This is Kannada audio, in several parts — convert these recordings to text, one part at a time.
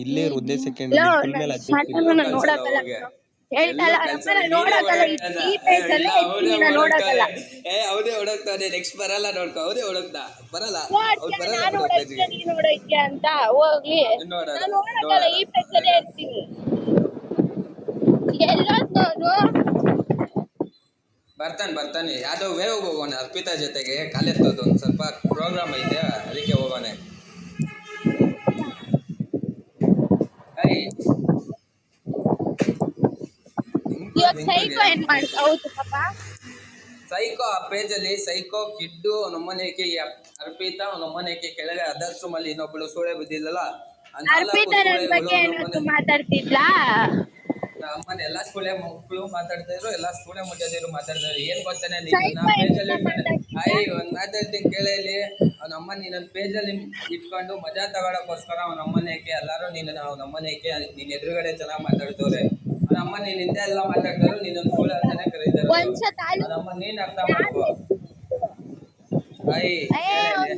ಇಲ್ಲೇ ಒಂದೇ ಸೆಕೆಂಡ್ ಇಲ್ಲ ನಿನ್ ಫುಲ್ ಮೇಲೆ ಸ್ಟಾರ್ಟಿಂಗ್ ನೋಡಕ್ಕಲ್ಲ ಹೇಳ್ತಲ್ಲ ನಮ್ಮನ್ನ ನೋಡಕ್ಕಲ್ಲ ಈ ಪೇಜ್ ಅಲ್ಲೇ ಇರ್ತೀನಿ ನಾನು ನೋಡಕ್ಕಲ್ಲ ಅವನೇ ಹೊಡೋಗ್ತಾನೆ ನೆಕ್ಸ್ಟ್ ಬರಲ್ಲ ನೋಡ್ಕೊ ಅವನೇ ಹೊಡೋಗ್ತಾ ಬರಲ್ಲ ಅವ್ರು ಬರಲ್ಲ ನಾನು ಬಿಡು ನೋಡಕ್ಕೆ ನೀನು ನೋಡಕ್ಕೆ ಅಂತ ಹೋಗ್ಲಿ ನಾನು ನೋಡಕ್ಕಲ್ಲ ಈ ಪೇಜ್ ಅಲ್ಲೇ ಇರ್ತೀನಿ ಎಲ್ಲೋದ್ನವನು ಬರ್ತಾನೆ ಯಾವ್ದೋ ವೇವ್ ಹೋಗೋಣ ಅರ್ಪಿತಾ ಜೊತೆಗೆ ಕಾಲೆತ್ತೋದು ಒಂದ್ ಸ್ವಲ್ಪ ಪ್ರೋಗ್ರಾಮ್ ಐತೆ ಅದಕ್ಕೆ ಹೋಗೋಣ ಇವಾಗ ಸೈಕೋ ಏನ್ ಮಾಡ್ತಾ ಹೌದು ಪಾಪ ಸೈಕೋ ಆ ಪೇಜಲ್ಲಿ ಸೈಕೋ ಕಿಡ್ಡು ನಮ್ಮನೆಗೆ ಅರ್ಪಿತಾ ನಮ್ಮನೆಗೆ ಕೆಳಗೆ ಅದರ್ಸ್ ರೂಮ್ ಅಲ್ಲಿ ಇನ್ನೊಬ್ಬಳು ಸೋಳೆ ಬಿದ್ದಿಲ್ಲಲ್ಲ ಅರ್ಪಿತಾ ನನ್ ಬಗ್ಗೆ ಏನಾದ್ರು ಮಾತಾಡ್ತಿದ್ಲಾ ನಮ್ಮನೆ ಎಲ್ಲಾ ಸ್ಕೂಲೆ ಮಕ್ಕಳು ಮಾತಾಡ್ತಾ ಇದ್ರು ಎಲ್ಲಾ ಸ್ಕೂಲೆ ಮುಗಿಯೋದಿರು ಮಾತಾಡ್ತಾ ಇದ್ರು ಏನ್ ಗೊತ್ತಾನೆ ನೀನು ಪೇಜಲ್ಲಿ ಒಂದ್ ಮಾತಾಡ್ತೀನಿ ಕೇಳಲಿ ಅವ್ನ ಅಮ್ಮ ನೀನ್ ಪೇಜಲ್ಲಿ ಇಟ್ಕೊಂಡು ಮಜಾ ತಗೊಳಕೋಸ್ಕರ ಅವ್ನ ಅಮ್ಮನೇಕೆ ಎಲ್ಲಾರು ನೀನು ನಮ್ಮನೇಕೆ ನೀನ್ ಎದುರುಗಡೆ ಚೆನ್ನಾಗ್ ಮಾತಾಡ್ತವ್ರೆ ಅವ್ನ ಅಮ್ಮ ನೀನ್ ಹಿಂದೆ ಎಲ್ಲ ಮಾತಾಡ್ತಾರು ನೀನೊಂದ್ ಸೂಳೆ ಅಂತಾನೆ ಕರೀತಾರ ನಮ್ಮ ನೀನ್ ಅರ್ಥ ಮಾಡ್ಕೋ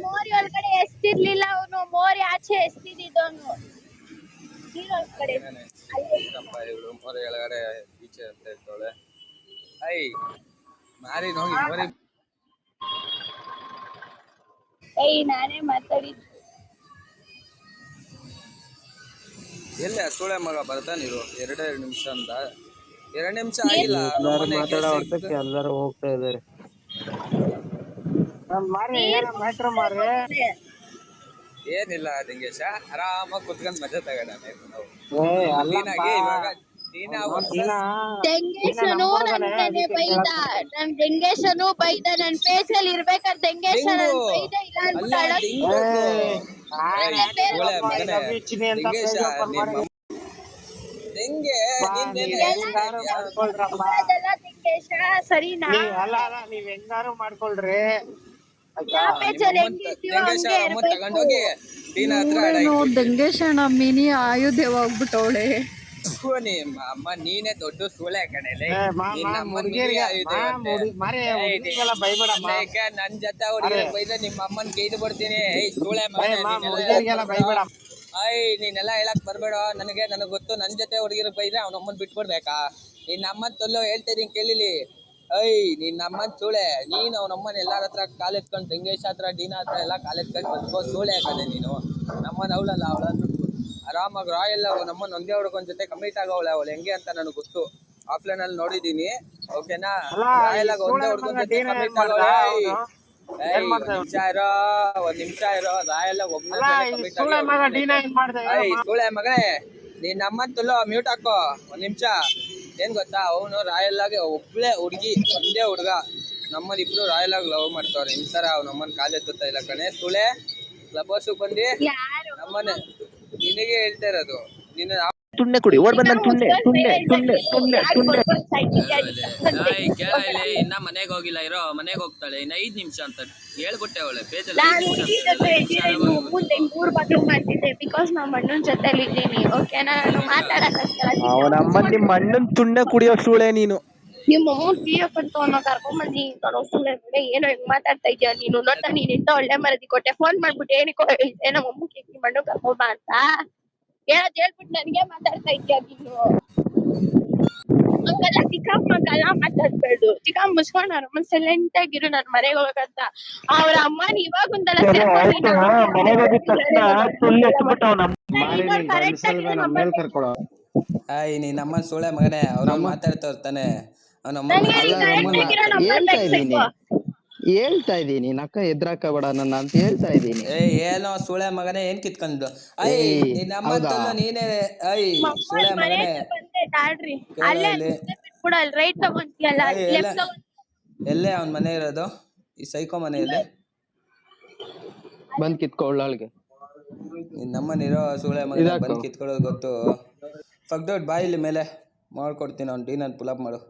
ಮೋರಿ ಒಳಗಡೆ ಎಸ್ತಿರ್ಲಿಲ್ಲ ಅವನು ಮೋರಿ ಆಚೆ ಎಸ್ತಿದ್ದವನು ನೀರೊಳಗಡೆ ಮೋರಿ ಒಳಗಡೆ ಈಚೆ ಅಂತ ಹೇಳ್ತಾಳೆ ಮಾರಿ ನೋಡಿ ಮೋರಿ ನಾನೇ ಮಾತಾಡಿದ್ದು ಎಲ್ಲ ಸೂಳೆ ಮಗ ಬರ್ತಾನಿರು 2 ನಿಮಿಷ ಅಂತ 2 ನಿಮಿಷ ಆಗಿಲ್ಲ ಎಲ್ಲರೂ ಹೋಗ್ತಾ ಇದಾರೆ ಏನಿಲ್ಲ ಲಿಂಗೇಶ ಆರಾಮಾಗಿ ಕುತ್ಕೊಂಡ್ ಮಜಾ ತಗೋಣ ಇವಾಗ ಡೆಂಗೇಶನು ನನ್ಗೆ ಬೈದ ನನ್ ಡೆಂಗೇಶನು ಬೈದ ನನ್ ಪೇಜ್ ಅಲ್ಲಿ ಇರ್ಬೇಕಾದ್ರೆ ಡೆಂಗೇಶ ನನ್ ಬೈದ ಇಲ್ಲ ಸರಿನಾ ನೀವ್ ಹೆಂಗಾರು ಮಾಡ್ಕೊಳ್ರಿ ತಗೊಂಡೋಗಿ ದಂಗೇಶಣ್ಣ ಮಿನಿ ಆಯುಧವಾಗ್ಬಿಟ್ಟವಳೆ ಅಮ್ಮ ನೀನೇ ದೊಡ್ಡ ಸೂಳೆ ಕಣೆಲೆ ನನ್ ಜೊತೆ ಹುಡುಗಿರ ಬೈದ್ರೆ ನಿಮ್ಮ ಅಮ್ಮನ್ ಕೈದು ಬಿಡ್ತೀನಿ ಸೂಳೆ ನೀನೆಲ್ಲ ಹೇಳಕ್ ಬರ್ಬೇಡ ನನಗ್ ಗೊತ್ತು ನನ್ ಜೊತೆ ಹುಡುಗಿರ ಬೈದ್ರೆ ಅವ್ನ ಅಮ್ಮನ್ ಬಿಟ್ಬಿಡ್ಬೇಕಾ ನಿನ್ನ ಅಮ್ಮನ್ ತೊಲ್ಲೋ ಹೇಳ್ತಿದೀನಿ ಕೇಳಿಲಿ ನಿನ್ನ ಅಮ್ಮನ್ ಸೂಳೆ ನೀನ್ ಅವ್ನಮ್ಮನ್ ಎಲ್ಲಾರ ಹತ್ರ ಕಾಲೆತ್ಕೊಂಡ್ ದಂಗೇಶ್ ಹತ್ರ ಡೀನಾ ಹತ್ರ ಎಲ್ಲ ಕಾಲೆತ್ಕೊಂಡ್ ಬಂದ್ಕೋ ಸೂಳೆ ಹಾಕದೆ ನೀನು ನಮ್ಮನ್ ಅವಳಲ್ಲ ಆರಾಮಾಗಿ ರಾಯಲ್ ನಮ್ಮನ್ ಒಂದೇ ಹುಡುಗನ ಜೊತೆ ಕಮಿಟ್ ಆಗವಳೆ ಅವಳು ಹೆಂಗೆ ಅಂತ ನನಗೆ ಗೊತ್ತು ಆಫ್ಲೈನ್ ಅಲ್ಲಿ ನೋಡಿದೀನಿ ಓಕೆನಾ ರಾಯಲ್ ಆಗಿ ಒಂದೇ ಹುಡುಗನ ಜೊತೆ ಕಮಿಟ್ ಆಗವಳೆ ಒಂದ್ ನಿಮಿಷ ಇರೋ ರಾಯಲ್ ಒಬ್ಬನೇ ಸೂಳೆ ಮಗನೇ ನೀನ್ ನಮ್ಮನ್ ತುಲ್ಲೋ ಮ್ಯೂಟ್ ಹಾಕೋ ಒಂದ್ ನಿಮಿಷ ಏನ್ ಗೊತ್ತಾ ಅವನು ರಾಯಲ್ ಆಗಿ ಒಬ್ಳೆ ಹುಡುಗಿ ಒಂದೇ ಹುಡುಗ ನಮ್ಮನ್ ಇಬ್ರು ರಾಯಲ್ ಆಗಿ ಲವ್ ಮಾಡ್ತಾವ್ರೆ ಇಂತರ ಅವ್ ನಮ್ಮನ್ ಕಾಲೆತ್ತುತ್ತಾ ಇಲ್ಲ ಕಣೆ ಸುಳೆ ಕ್ಲಬ್ ಹೌಸ್ ಬಂದಿ ನಮ್ಮನೆ ನಿನಗೆ ಹೇಳ್ತಾ ಇರೋದು ನೀನು ತುಂಡೆ ಕುಡಿ ಓಡ್ ಬಂದ ತುಂಡೆ ಕೇಳಲಿ ಇನ್ನ ಮನೆಗೆ ಹೋಗಿಲ್ಲ ಇರೋ ಮನೆಗೆ ಹೋಗ್ತಾಳೆ ಇನ್ನ 5 ನಿಮಿಷ ಅಂತ ಹೇಳ್ಬಿಟ್ಟೆ ಅವಳೆ ಪೇಜಲ್ಲಿ ಅವನ ಅಮ್ಮ ನಿಮ್ಮ ಅಣ್ಣನ್ ತುಂಡೆ ಕುಡಿಯೋ ಸೂಳೆ ನೀನು ನಿಮ್ಮ ಅಮ್ಮ ತೀಯಕ್ಕಂತ ಕರ್ಕೊಂಬಂದಿ ಏನೋ ಹೆಂಗ್ ಮಾತಾಡ್ತಾ ಇದ್ಯಾ ನೀನು ನೋಡ್ತಾ ನೀನ್ ಇಂತ ಒಳ್ಳೆ ಮರದಿ ಕೊಟ್ಟೆ ಫೋನ್ ಮಾಡ್ಬಿಟ್ಟು ಏನಕ್ಕೋ ಹೇಳ್ದೆ ನಮ್ಮ ಅಮ್ಮಕ್ಕೆ ನಿಮ್ಮ ಅಣ್ಣ ಕರ್ಕೊಂಬ ಅಂತ ಹೇಳದ್ ಹೇಳ್ಬಿಟ್ಟು ನನ್ಗೆ ಮಾತಾಡ್ತಾ ಇದ್ಯಾ ನೀನು ಹಂಗೆಲ್ಲ ಚಿಕ್ಕಮ್ಮಗೆಲ್ಲ ಮಾತಾಡ್ಬೇಡು ಚಿಕ್ಕಮ್ಮ ಮುಚ್ಕೊಂಡು ಅವ್ರ ಅಮ್ಮನ್ ಸೈಲೆಂಟ್ ಆಗಿರು ನನ್ ಮನೆಗೆ ಹೋಗಂತ ಅವ್ರ ಅಮ್ಮನ ಇವಾಗ ಒಂದಲ್ಲ ನೀನ್ ನಮ್ಮ ಸೋಳೆ ಮಗನೇ ಅವ್ರ ಮಾತಾಡ್ತಾ ಇರ್ತಾನೆ ಹೇಳ್ತಾ ಇದೀನಿ ನಕ್ಕ ಎದ್ರಾಕಬೇಡ ನನ್ನ ಅಂತ ಹೇಳ್ತಾ ಇದೀನಿ ಏನೋ ಸೂಳೆ ಮಗನೇ ಏನ್ ಕಿತ್ಕೊಂಡು ನಿನ್ನಮ್ಮ ನೀನೇ ಸೂಳೆ ಮಗನೇ ಎಲ್ಲೇ ಅವನ್ ಮನೆ ಇರೋದು ಈ ಸೈಕೋ ಮನೆಯಲ್ಲಿ ಬಂದ್ ಕಿತ್ಕೊಳ್ಳಗೆ ನಿನ್ನಮ್ಮನಿರೋ ಸೂಳೆ ಮಗನೇ ಬಂದ್ ಕಿತ್ಕೊಳ್ಳೋದು ಗೊತ್ತು ಫಕ್ದೊಡ್ ಬಾಯಿಲಿ ಮೇಲೆ ಮಾಡ್ಕೊಡ್ತೀನಿ ಅವ್ನು ಡೀನನ್ ಪುಲ್ ಅಪ್ ಮಾಡು